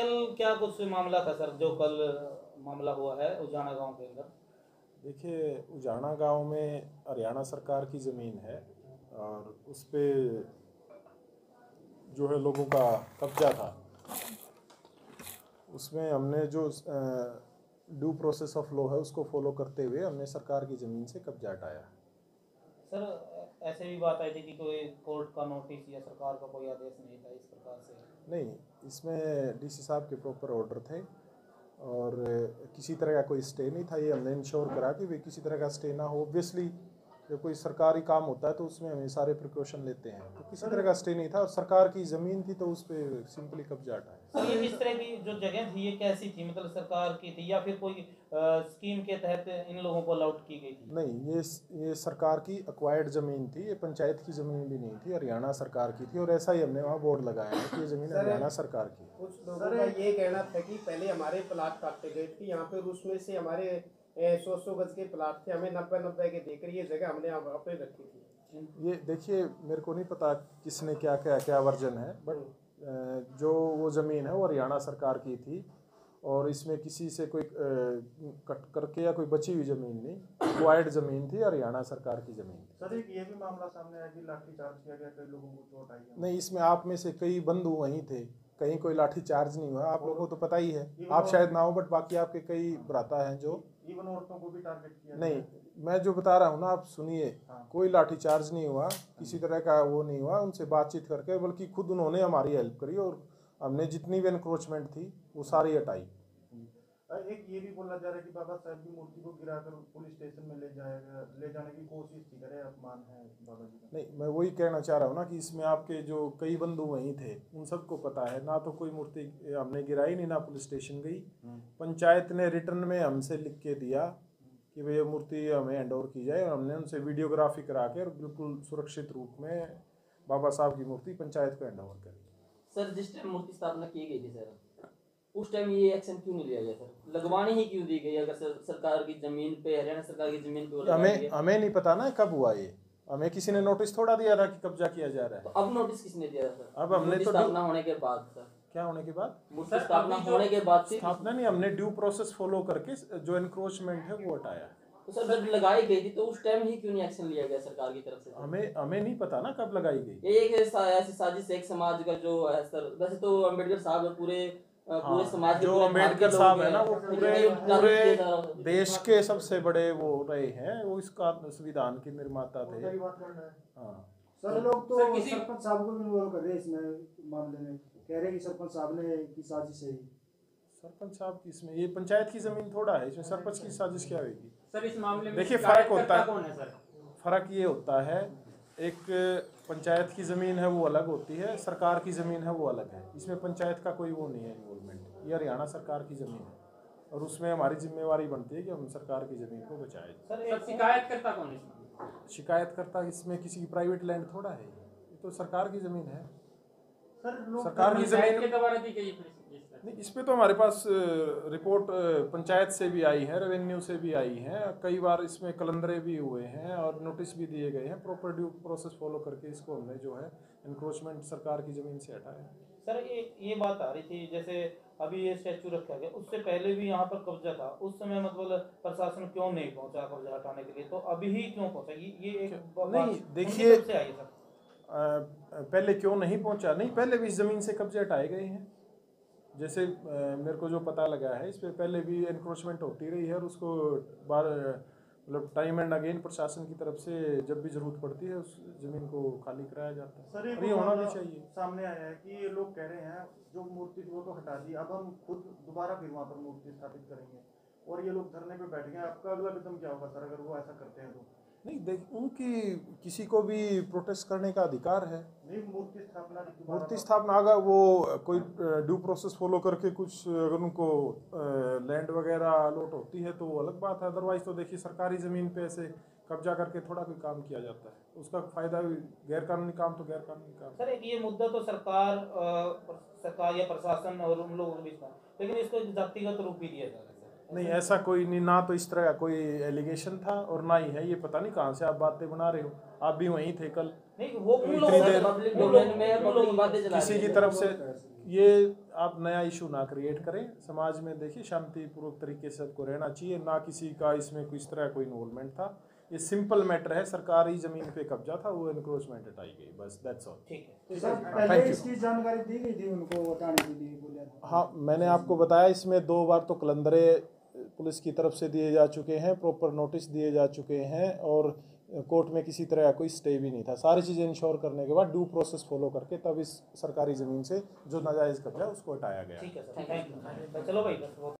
कल क्या कुछ मामला था सर, जो कल मामला हुआ है उजाना गांव के अंदर? देखिए, उजाना गांव में हरियाणा सरकार की ज़मीन है और उस पे जो है लोगों का कब्जा था। उसमें हमने जो ड्यू प्रोसेस ऑफ लॉ है उसको फॉलो करते हुए हमने सरकार की ज़मीन से कब्जा हटाया। सर ऐसे भी बात आई थी कि कोई कोर्ट का नोटिस या सरकार का कोई आदेश नहीं था इस प्रकार से? नहीं, इसमें डीसी साहब के प्रॉपर ऑर्डर थे और किसी तरह का कोई स्टे नहीं था। ये हमने इंश्योर करा कि वे किसी तरह का स्टे ना हो। ऑब्वियसली जब कोई सरकारी काम होता है तो उसमें हमें सारे प्रिकॉशन लेते हैं, तो किसी तरह का स्टे नहीं था और सरकार की ज़मीन थी तो उस पर सिंपली कब्जा हटाया। सर ये किस तरह की जो जगह थी ये कैसी थी, मतलब सरकार की थी या फिर कोई स्कीम के तहत इन लोगों को अलॉट की गई थी? नहीं, ये सरकार की एक्वायर्ड ज़मीन थी। ये पंचायत की ज़मीन भी नहीं थी, हरियाणा सरकार की थी और ऐसा ही हमने वहाँ बोर्ड लगाया है कि ये ज़मीन हरियाणा सरकार की है। कुछ लोगों का ये कहना था कि पहले हमारे प्लाट काटे गए थे यहाँ पे, उसमें से हमारे 100 गज के प्लाट थे, हमें 90 के देकर ये जगह हमने अपने रखी थी। ये देखिए, मेरे को नहीं पता किसने क्या वर्जन है, बट जो वो ज़मीन है वो हरियाणा सरकार की थी और इसमें किसी से कोई कट करके या कोई बची हुई ज़मीन नहीं, एक्वायर्ड ज़मीन थी, हरियाणा सरकार की ज़मीन थी। सर एक ये भी मामला सामने आया कि लाठीचार्ज किया गया, कई लोगों को चोट आई है। नहीं, इसमें आप में से कई बंधु वहीं थे, कहीं कोई लाठी चार्ज नहीं हुआ। आप लोगों को तो पता ही है, आप शायद ना हो बट बाकी आपके कई भ्राता हैं जो इवन औरतों को भी टारगेट किया। नहीं, मैं जो बता रहा हूँ ना, आप सुनिए। कोई लाठी चार्ज नहीं हुआ, किसी तरह का वो नहीं हुआ। उनसे बातचीत करके, बल्कि खुद उन्होंने हमारी हेल्प करी और हमने जितनी भी एनक्रोचमेंट थी वो सारी हटाई। एक ये भी बोला जा रहा है कि बाबा साहब की मूर्ति को गिराकर पुलिस स्टेशन में ले जाने की कोशिश की करे, अपमान है बाबा जी का। नहीं, मैं वही कहना चाह रहा हूँ ना कि इसमें आपके जो कई बंधु वहीं थे उन सबको पता है ना, तो कोई मूर्ति हमने गिराई नहीं, ना पुलिस स्टेशन गई। पंचायत ने रिटर्न में हमसे लिख के दिया कि भाई ये मूर्ति हमें हैंड ओवर की जाए और हमने उनसे वीडियोग्राफी करा के और बिल्कुल सुरक्षित रूप में बाबा साहब की मूर्ति पंचायत को हैंड ओवर करी। सर जिस टाइम मूर्ति स्थापना की गई थी सर, उस टाइम ये एक्शन क्यों नहीं लिया गया सर? लगवानी ही क्यों दी गई? अगर सरकार की जमीन पे, हरियाणा सरकार की जमीन पे हमें नहीं पता ना कब हुआ ये। हमें किसी ने नोटिस थोड़ा दिया था कि कब्जा किया जा रहा है। तो अब नोटिस किसने दिया सर? अब हमने तो स्थापना होने के बाद सर। क्या होने के बाद? मूर्ति स्थापना होने के बाद से स्थापना नहीं, हमने ड्यू प्रोसेस फॉलो करके जो एनक्रोचमेंट है वो हटाया। तो सर जब लगाई गई थी तो उस टाइम ही क्यों नहीं एक्शन लिया गया सरकार की तरफ से? हमें नहीं पता ना कब लगाई गई। ये एक ऐसी साजिश एक समाज का जो है सर। वैसे तो अम्बेडकर साहब पूरे समाज जो अम्बेडकर साहब है ना, वो पूरे देश के सबसे बड़े वो रहे हैं, वो इसका संविधान के निर्माता थे। हाँ सर, लोग तो सरपंच साहब को भी इन्वॉल्व कर रहे हैं इसमें मामले में, कह रहे हैं कि सरपंच साहब ने की साजिश है। सरपंच साहब की इसमें, ये पंचायत की जमीन थोड़ा है, इसमें सरपंच की साजिश क्या होगी? सर इस मामले में देखिए फर्क होता कौन है सर? फर्क ये होता है, एक पंचायत की ज़मीन है वो अलग होती है, सरकार की ज़मीन है वो अलग है। इसमें पंचायत का कोई वो नहीं है इन्वॉल्वमेंट। ये हरियाणा सरकार की ज़मीन है और उसमें हमारी जिम्मेवारी बनती है कि हम सरकार की ज़मीन को बचाएं। सर शिकायतकर्ता कौन है? शिकायतकर्ता इसमें किसी की प्राइवेट लैंड थोड़ा है, ये तो सरकार की ज़मीन है। सर सरकार की ज़मीन के द्वारा दी गई नहीं, इस पे तो हमारे पास रिपोर्ट पंचायत से भी आई है, रेवेन्यू से भी आई है, कई बार इसमें कलंदरे भी हुए हैं और नोटिस भी दिए गए हैं। प्रॉपर ड्यू प्रोसेस फॉलो करके इसको हमने जो है एनक्रोचमेंट सरकार की ज़मीन से हटाया। सर ये बात आ रही थी, जैसे अभी ये स्टैचू रखा गया, उससे पहले भी यहाँ पर कब्जा था, उस समय मतलब प्रशासन क्यों नहीं पहुँचा कब्जा हटाने के लिए, तो अभी ही क्यों पहुँचा? ये एक नहीं, देखिए सर पहले क्यों नहीं पहुँचा? नहीं, पहले भी इस ज़मीन से कब्जे हटाए गए हैं। जैसे मेरे को जो पता लगा है, इस पर पहले भी एनक्रोचमेंट होती रही है और उसको बार मतलब टाइम एंड अगेन प्रशासन की तरफ से जब भी जरूरत पड़ती है उस जमीन को खाली कराया जाता है। सर ये होना भी चाहिए। सामने आया है कि ये लोग कह रहे हैं जो मूर्ति वो तो हटा दी, अब हम खुद दोबारा फिर वहाँ पर मूर्ति स्थापित करेंगे और ये लोग धरने पे बैठ गए। आपका अगला कदम क्या होगा सर अगर वो ऐसा करते हैं तो? नहीं, देख, उनकी किसी को भी प्रोटेस्ट करने का अधिकार है। नहीं, मूर्ति स्थापना अगर वो कोई ड्यू प्रोसेस फॉलो करके कुछ अगर उनको लैंड वगैरह अलॉट होती है तो वो अलग बात है। अदरवाइज तो देखिए सरकारी ज़मीन पे ऐसे कब्जा करके थोड़ा कोई काम किया जाता है, उसका फायदा भी गैरकानूनी काम तो गैरकानूनी काम। सर एक ये मुद्दा तो सरकार या प्रशासन और उन लोगों के बीच था, लेकिन इसको जातिगत रूप भी दिया जा रहा है। नहीं, ऐसा कोई नहीं, ना तो इस तरह का कोई एलिगेशन था और ना ही है। ये पता नहीं कहाँ से आप बातें बना रहे हो, आप भी वहीं थे कल। नहीं वो इतनी लोग देर- पब्लिक डोमेन में पब्लिक बातें चला किसी रहे की हैं। तरफ से ये आप नया इशू ना क्रिएट करें समाज में। देखिए शांतिपूर्वक तरीके से सबको रहना चाहिए, ना किसी का इसमें किस तरह कोई इन्वॉल्वमेंट था। ये सिंपल मैटर है, सरकारी जमीन पे कब्जा था, वो एनक्रोचमेंट हटाई गई, बस दैट्स ऑल। ठीक है। तो सर Thank पहले you. इसकी जानकारी दी गई थी उनको हटाने के लिए बोला था? हाँ, मैंने आपको बताया इसमें 2 बार तो कलंदरे पुलिस की तरफ से दिए जा चुके हैं, प्रॉपर नोटिस दिए जा चुके हैं, और कोर्ट में किसी तरह का कोई स्टे भी नहीं था। सारी चीज़ें इंश्योर करने के बाद ड्यू प्रोसेस फॉलो करके तब इस सरकारी ज़मीन से जो नाजायज़ कब्जा है उसको हटाया गया। ठीक है सर, थैंक यू। चलो भाई बस वो